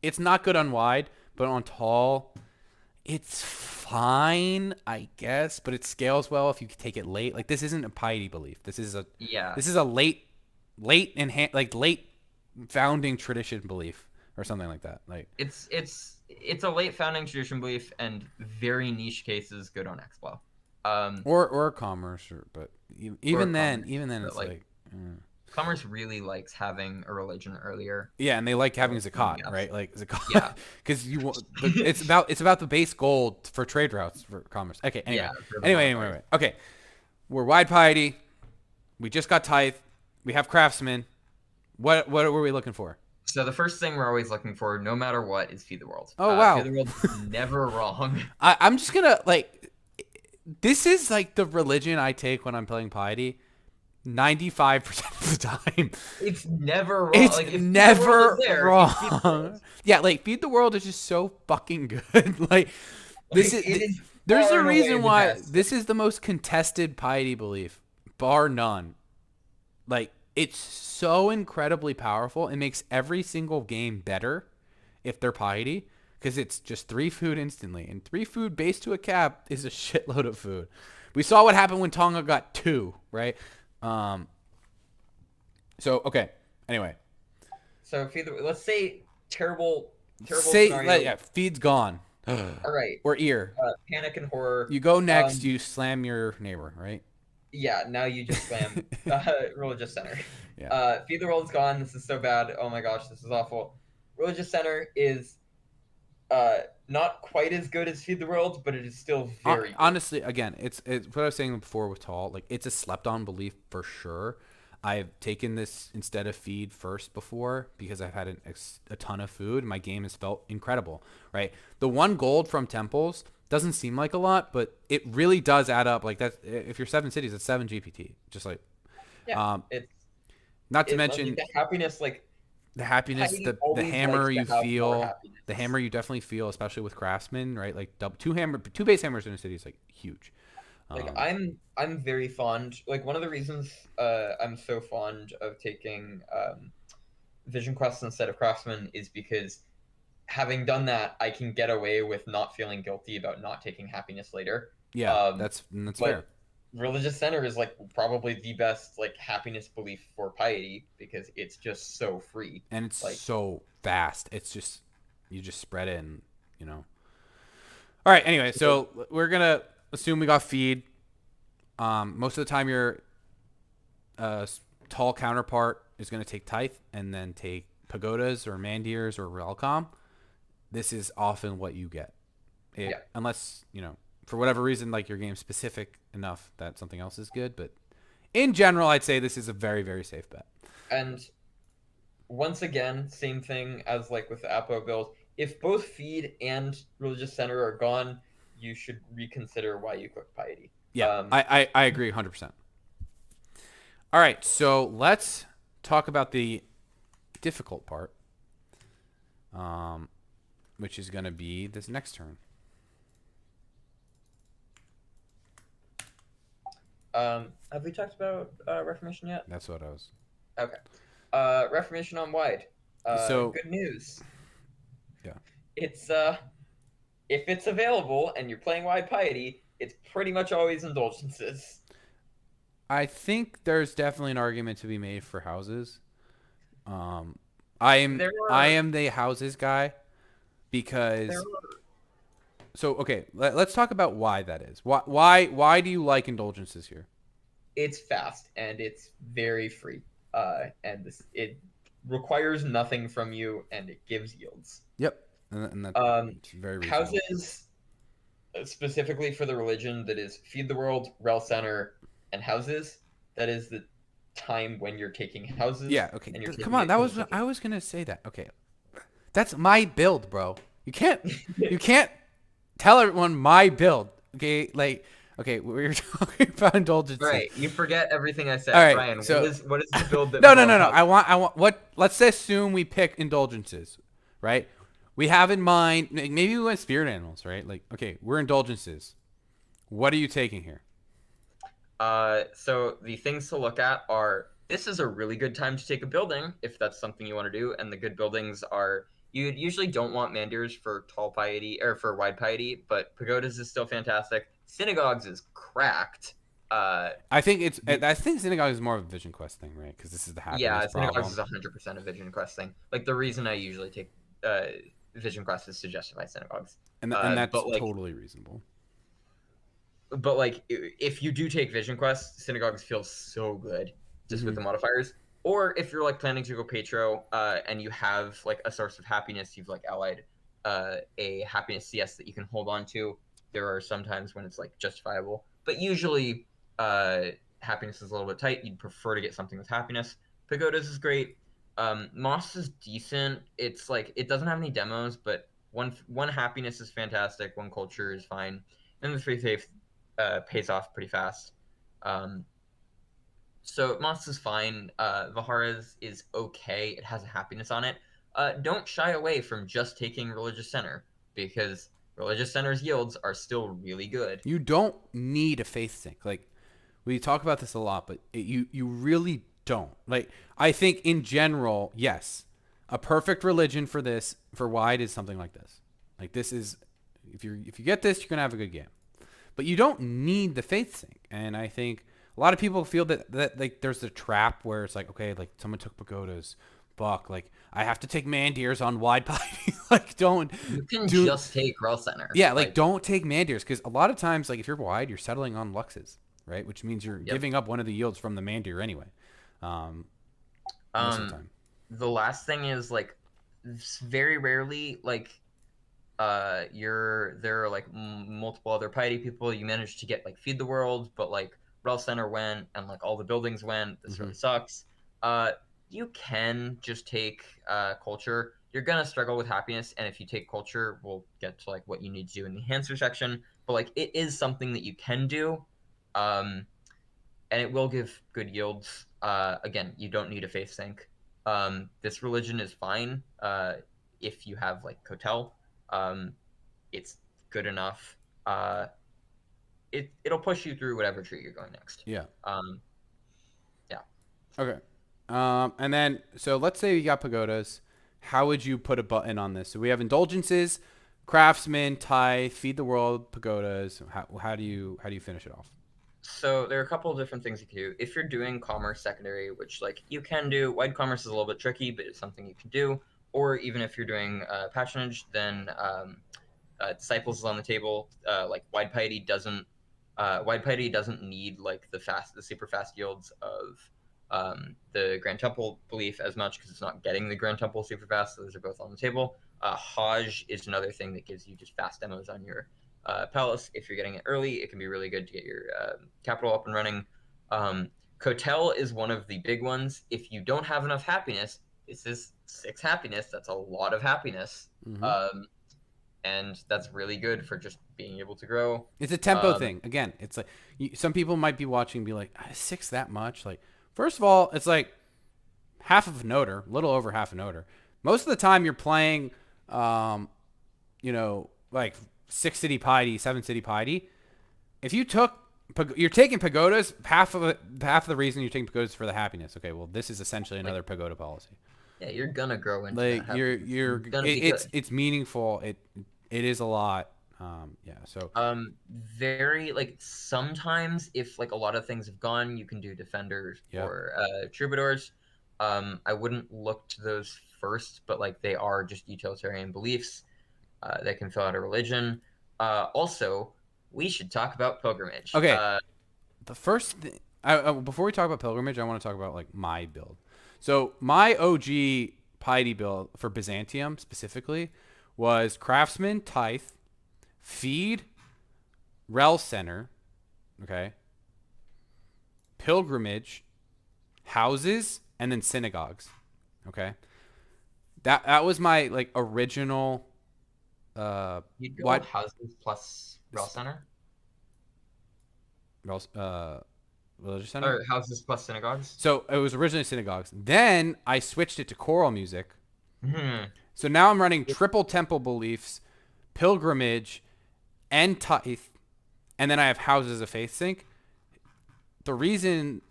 it's not good on wide, but on tall, it's fine, I guess. But it scales well if you take it late. Like this isn't a piety belief. Yeah, This is a like late founding tradition belief or something like that. Like it's a late founding tradition belief and very niche cases good on Expo, or commerce, but or even commerce. then, But it's like like. commerce really likes having a religion earlier. Yeah, and they like having Zakat, Yes. right? Like Zakat, Yeah, because it's about the base gold for trade routes for commerce. Okay, yeah, for the anyway. modifiers. Okay, we're wide piety. We just got tithe. We have craftsmen. What were we looking for? So the first thing we're always looking for, no matter what, is feed the world. Oh Feed wow, the world is never wrong. I'm just gonna like. This is like the religion I take when I'm playing piety. 95% of the time. It's never wrong. It's Like if feed the world is never there, it's feed the world. wrong. Yeah, like Feed the World is just so fucking good. Like Like this is it is there's far a and away reason the why best. this is the most contested piety belief, bar none. Like it's so incredibly powerful. It makes every single game better if they're piety because it's just 3 food instantly, and 3 food based to a cap is a shitload of food. We saw what happened when Tonga got 2, right? Um, so okay. Anyway, So feed the. Let's say terrible, terrible say like, scenario. yeah, feed's gone All right. or ear. Panic and horror. You go next. Um, You slam your neighbor, right? yeah. Now you just slam religious center. Yeah. Feed the world's gone. This is so bad. Oh my gosh, this is awful. Religious center is not quite as good as feed the world, but it is still very good. Honestly, again, it's what I was saying before with tall. Like it's a slept on belief for sure. I've taken this instead of feed first before because I've had a ton of food. And my game has felt incredible, right? The one gold from temples Doesn't seem like a lot, but it really does add up. Like that, if you're 7 cities, it's 7 GPT. Just like, Yeah, um, it's not to it like mention the happiness. Like the happiness, piety the always likes hammer to you have more feel, the happiness. hammer you definitely feel, especially with craftsmen, right? Like two base hammers in a city is like huge. Like Um, I'm very fond. Like one of the reasons I'm so fond of taking vision quests instead of craftsman is because having done that, I can get away with not feeling guilty about not taking happiness later. yeah, Um, that's fair, but religious center is like probably the best like happiness belief for piety because it's just so free. and it's Like so fast. It's just you just spread it, and you know. All right. Anyway, so we're gonna assume we got feed. Most of the time, your uh, tall counterpart is going to take tithe and then take pagodas or mandirs or relcom. This is often what you get, yeah, unless for whatever reason, like your game's specific enough that something else is good. But in general, I'd say this is a very very safe bet. and once again, same thing as like with the Apo build. If both feed and religious center are gone, you should reconsider why you clicked piety. Yeah, Um, I agree 100%. All right, so let's talk about the difficult part, um, which is going to be this next turn. have we talked about Reformation yet? That's what I was. Okay. Reformation on wide. So Good news. yeah, It's if it's available and you're playing wide piety, it's pretty much always indulgences. I think there's definitely an argument to be made for houses. Um, I am There I are am the houses guy there because are so okay. Let's talk about why that is. Why do you like indulgences here? it's fast and it's very free. And it requires nothing from you and it gives yields. Yep, and that's Um, very reasonable. houses specifically for the religion that is feed the world, rel center, and houses. That is the time when you're taking houses Yeah. Okay. and you're Come taking on. it That to was inflict. I was gonna say that. Okay. That's my build, bro. You can't tell everyone my build. Okay. Like okay, we were talking about indulgences. Right, you forget everything I All said, right. Ryan. So What is the build that no involves no. houses? I want what. Let's assume we pick indulgences, right? We have in mind maybe we went spirit animals, right? Like okay, we're indulgences. What are you taking here? So the things to look at are this is a really good time to take a building if that's something you want to do, and the good buildings are you usually don't want mandirs for tall piety or for wide piety, but pagodas is still fantastic. Synagogues is cracked. Uh, I think it's. you, I think synagogue is more of a vision quest thing, right? Because this is the happiness yeah, synagogues problem, is 100% a vision quest thing. Like the reason I usually take uh, vision quests is to justify synagogues. and that's But like totally reasonable. if you do take vision quests, synagogues feel so good just with Mm-hmm. the modifiers. Or if you're like planning to go Patro and you have like a source of happiness, you've like allied a happiness CS that you can hold on to. There are some times when it's like justifiable, but usually uh, happiness is a little bit tight. You'd prefer to get something with happiness. Pagodas is great. Moss is decent. It's like it doesn't have any demos, but one happiness is fantastic. One culture is fine, and the three faith pays off pretty fast. Um, so Moss is fine. Vahara's is okay. It has a happiness on it. Don't shy away from just taking Religious Center because Religious Center's yields are still really good. You don't need a faith sync. Like we talk about this a lot, but you really don't. Like I think in general, yes, a perfect religion for this for wide is something like this. Like this is if you get this, you're gonna have a good game. But you don't need the faith sync, and I think a lot of people feel that like there's a trap where it's like okay, like someone took pagodas. Buck, like I have to take mandirs on wide piety. Like don't You can do just take Rel Center. yeah, like Like, don't take mandirs because a lot of times, like if you're wide, you're settling on luxes, right? Which means you're yep. giving up one of the yields from the mandir anyway. Um, most of the Um, time. the last thing is like very rarely like you're there are like multiple other piety people you managed to get like feed the world but like rel center went and like all the buildings went this Mm-hmm. really sucks uh you can just take culture you're gonna struggle with happiness, and if you take culture, we'll get to like what you need to do in the answer section. But like it is something that you can do, um, and it will give good yields. Again, you don't need a faith sync. This religion is fine if you have like Kotel. Um, it's good enough. It'll push you through whatever tree you're going next. Yeah. Um, yeah. Okay. And then, so let's say you got pagodas. How would you put a button on this? So we have indulgences, craftsmen, tithe, feed the world, pagodas. How do you finish it off? So there are a couple of different things you can do. If you're doing commerce secondary, which like you can do, wide commerce is a little bit tricky, but it's something you can do. Or even if you're doing patronage, then disciples is on the table. Like wide piety doesn't need like the super fast yields of the Grand Temple belief as much because it's not getting the Grand Temple super fast. So those are both on the table. Hajj is another thing that gives you just fast demos on your palace. If you're getting it early, it can be really good to get your capital up and running. Kotel is one of the big ones. If you don't have enough happiness, this is 6 happiness. That's a lot of happiness. Mm-hmm. And that's really good for just being able to grow. It's a tempo thing. Again, it's like some people might be watching and be like, 6 that much? Like, first of all, it's like half of an oder, a little over half an oder. Most of the time you're playing, like 6 city piety, 7 city piety. If you're taking pagodas, half of the reason you're taking pagodas is for the happiness. Okay, well, this is essentially another pagoda policy. Yeah, you're gonna grow into Like that. it's meaningful. It is a lot. So very like sometimes if like a lot of things have gone, you can do defenders Yep. or troubadours. I wouldn't look to those first, but like they are just utilitarian beliefs that can fill out a religion. Also, we should talk about pilgrimage. Okay, the first thing, before we talk about pilgrimage, I want to talk about like my build. So my OG piety build for Byzantium specifically was craftsman, tithe, feed, rel center, okay, pilgrimage, houses, and then synagogues. Okay, that was my like original. You'd go What? houses plus rel center Religious center. or houses plus synagogues. So it was originally synagogues. Then I switched it to choral music. Hmm. So now I'm running triple temple beliefs, pilgrimage, and tithe, and then I have houses of faith sync. The reason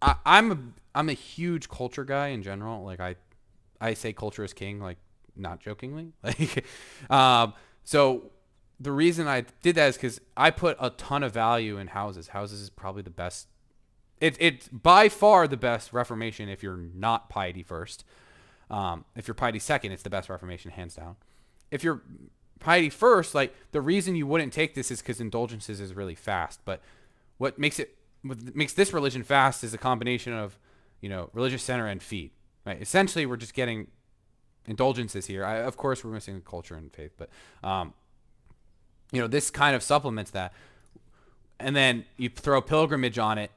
I'm a huge culture guy in general. Like I say culture is king, like not jokingly. Like so the reason I did that is because I put a ton of value in houses. Houses is probably the best. It's by far the best Reformation if you're not piety first. If you're piety second, it's the best Reformation hands down. If you're piety first, like the reason you wouldn't take this is because indulgences is really fast. But what makes this religion fast is a combination of religious center and feed. Right? Essentially, we're just getting indulgences here. Of course, we're missing culture and faith, but this kind of supplements that. And then you throw pilgrimage on it.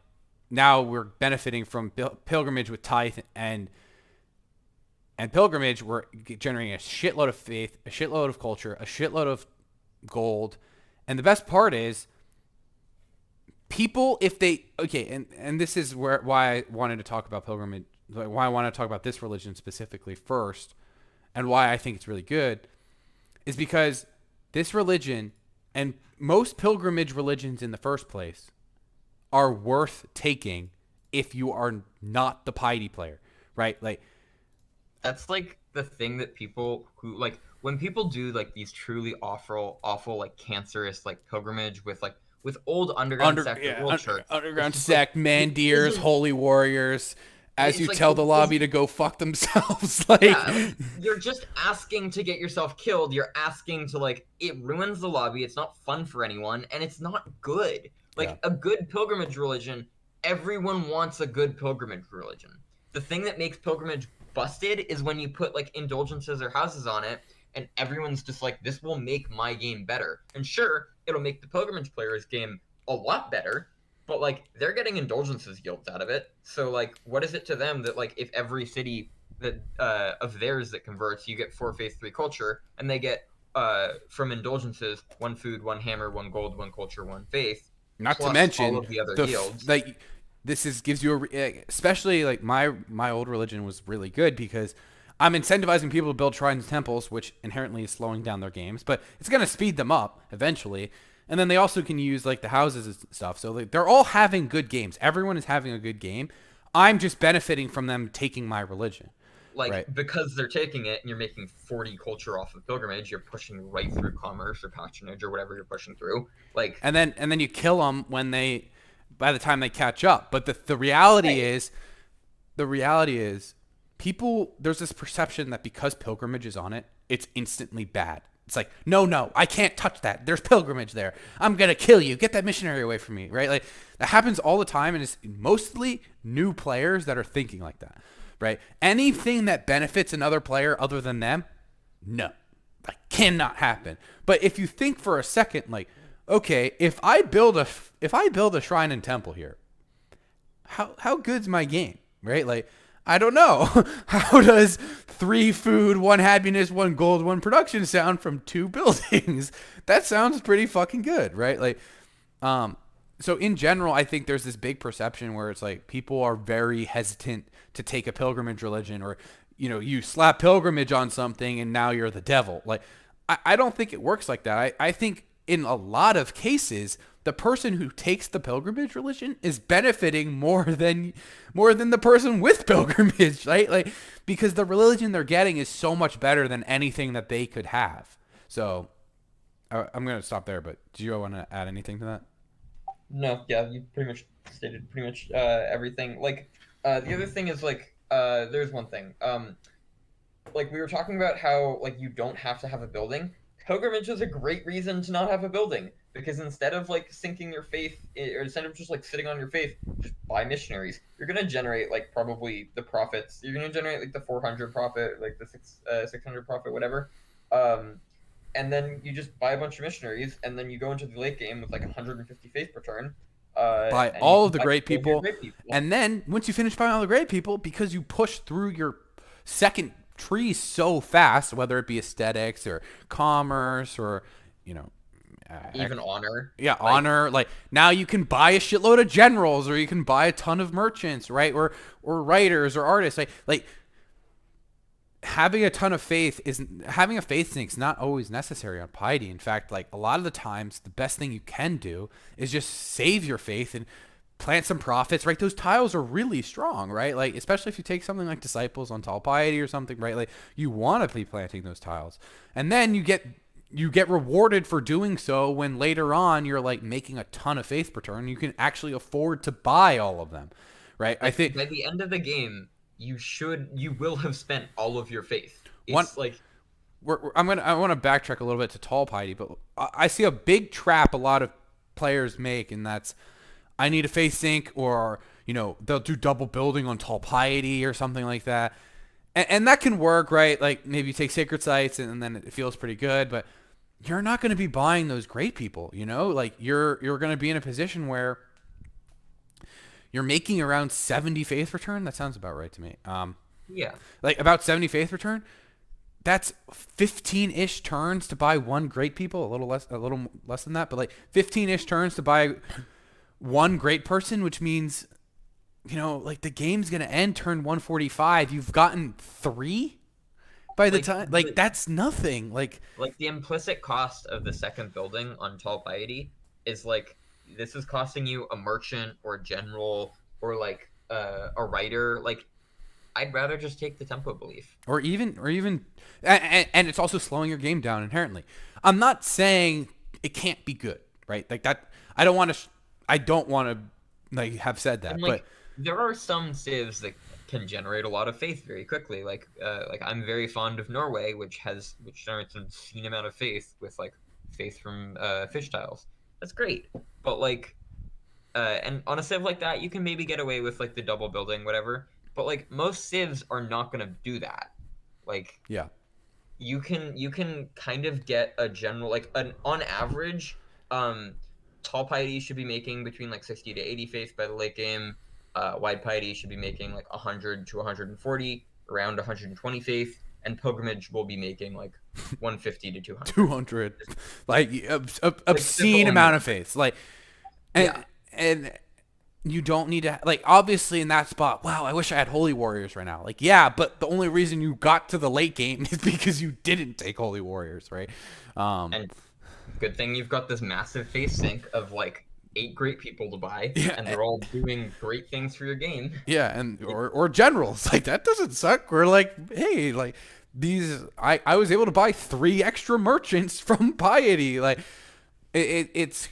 Now we're benefiting from pilgrimage with tithe and pilgrimage. We're generating a shitload of faith, a shitload of culture, a shitload of gold. And the best part is people, if they, and this is why I wanted to talk about pilgrimage, why I want to talk about this religion specifically first, and why I think it's really good, is because this religion and most pilgrimage religions in the first place are worth taking if you are not the piety player, right? Like That's like the thing that people who like when people do like these truly awful like cancerous like pilgrimage with old underground sect or world church. underground It's just sect, like it mandeers, isn't holy warriors, as it's you like tell it the lobby isn't to go fuck themselves. Like, yeah, you're just asking to get yourself killed. You're asking to like it ruins the lobby. It's not fun for anyone, and it's not good. yeah, Like a good pilgrimage religion, everyone wants a good pilgrimage religion. The thing that makes pilgrimage busted is when you put like indulgences or houses on it, and everyone's just like, this will make my game better. And sure, it'll make the pilgrimage player's game a lot better, but like they're getting indulgences yields out of it. So like, what is it to them that like if every city that of theirs that converts, you get 4 faith, 3 culture, and they get from indulgences 1 food, 1 hammer, 1 gold, 1 culture, 1 faith, Not to plus all mention of the other the yields. like this is gives you especially like my old religion was really good because I'm incentivizing people to build shrines and temples, which inherently is slowing down their games, but it's going to speed them up eventually. And then they also can use like the houses and stuff. So like, they're all having good games. Everyone is having a good game. I'm just benefiting from them taking my religion, Like right? because they're taking it and you're making 40 culture off of pilgrimage, you're pushing right through commerce or patronage or whatever you're pushing through. Like, And then you kill them when they by the time they catch up. But the reality right. is the reality is people there's this perception that because pilgrimage is on it, it's instantly bad. It's like, no, I can't touch that. There's pilgrimage there. I'm gonna kill you. Get that missionary away from me, right? Like that happens all the time, and it's mostly new players that are thinking like that, right? Anything that benefits another player other than them, no, that cannot happen. But if you think for a second, like, okay, if I build a shrine and temple here, how good's my game, right? Like, I don't know. How does 3 food, 1 happiness, 1 gold, 1 production sound from 2 buildings? That sounds pretty fucking good, right? Like, um, so in general, I think there's this big perception where it's like people are very hesitant to take a pilgrimage religion, or you slap pilgrimage on something and now you're the devil. Like, I don't think it works like that. I think in a lot of cases, the person who takes the pilgrimage religion is benefiting more than the person with pilgrimage, right? Like, because the religion they're getting is so much better than anything that they could have. So I'm gonna stop there. But do you want to add anything to that? No, yeah, you pretty much stated pretty much everything. Like, the other thing is like, there's one thing. Like we were talking about how like you don't have to have a building. Pilgrimage is a great reason to not have a building because instead of like sinking your faith, or instead of just like sitting on your faith, just buy missionaries. You're gonna generate like probably the profits. You're gonna generate like the 400 profit, like the 600 profit, whatever. Um, and then you just buy a bunch of missionaries, and then you go into the late game with like 150 faith per turn, By and you all can of the buy great all of your people, great people. and then once you finish buying all the great people, because you push through your second tree so fast, whether it be aesthetics or commerce or you know Even honor, yeah, like honor. Like now you can buy a shitload of generals, or you can buy a ton of merchants, right? Or writers or artists. Like having a ton of faith is having a faith thing is not always necessary on piety. In fact, like a lot of the times, the best thing you can do is just save your faith and plant some profits, right? Those tiles are really strong, right? Like especially if you take something like disciples on tall piety or something, right? Like you want to be planting those tiles, and then you get rewarded for doing so when later on you're like making a ton of faith per turn. You can actually afford to buy all of them, right? I like think by the end of the game, you will have spent all of your faith. one It's like I want to backtrack a little bit to tall piety, but I see a big trap a lot of players make, and that's I need a faith sync, or they'll do double building on tall piety or something like that, and that can work, right? Like maybe you take sacred sites and then it feels pretty good, but you're not going to be buying those great people, like you're going to be in a position where you're making around 70 faith return. That sounds about right to me. yeah, Like about 70 faith return. That's 15-ish turns to buy one great people, a little less than that, but like 15-ish turns to buy one great person, which means like the game's going to end turn 145. You've gotten 3 by the like time, like that's nothing. Like the implicit cost of the second building on tall piety is like this is costing you a merchant or a general or like a writer. Like I'd rather just take the tempo belief. or even and it's also slowing your game down inherently. I'm not saying it can't be good, right? Like that I don't want to like have said And that, but like there are some civs that can generate a lot of faith very quickly. Like I'm very fond of Norway, which generates an obscene amount of faith with like faith from fish tiles. That's great. But like and on a civ like that, you can maybe get away with like the double building, whatever. But like most civs are not gonna do that. Like yeah. you can kind of get a general like an on average um tall piety should be making between like 60 to 80 faith by the late game. Wide piety should be making like 100 to 140, around 120 faith, and pilgrimage will be making like 150 to 200. 200, like Like just obscene only amount of 100. faiths, like, Yeah, and you don't need to, like, obviously in that spot, wow, I wish I had holy warriors right now. Like, yeah, but the only reason you got to the late game is because you didn't take holy warriors, right? um and good thing you've got this massive face sync of like 8 great people to buy, yeah, and they're all doing great things for your game. yeah, and or generals, like, that doesn't suck. We're like, hey, like, these, I was able to buy 3 extra merchants from piety. Like, it's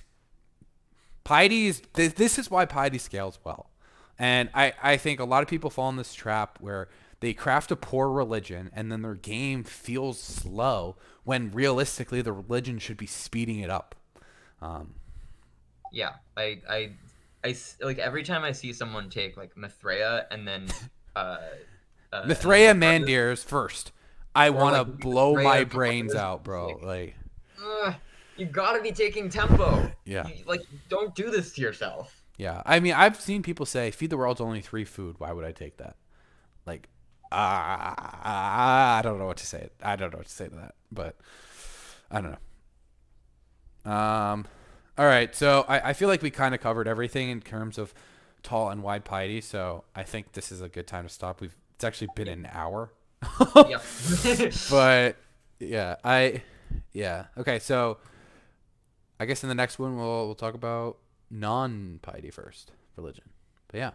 piety is, this is why piety scales well. And I think a lot of people fall in this trap where they craft a poor religion and then their game feels slow when realistically the religion should be speeding it up. Um, Yeah, like every time I see someone take like Mithraea and then uh and then Mithraea Harvest, Mandirs first. I or want to like blow my Mithraea brains Harvest, out, it's bro. like, Like, ugh, you gotta be taking tempo. yeah. Like, don't do this to yourself. Yeah. I mean, I've seen people say, feed the world's only 3 food. Why would I take that? Like, I don't know what to say. I don't know what to say to that, but I don't know. All right. So I feel like we kind of covered everything in terms of tall and wide piety. So I think this is a good time to stop. It's actually been Yeah. an hour, Yeah. but yeah, yeah. Okay. So I guess in the next one we'll talk about non piety first religion. But yeah.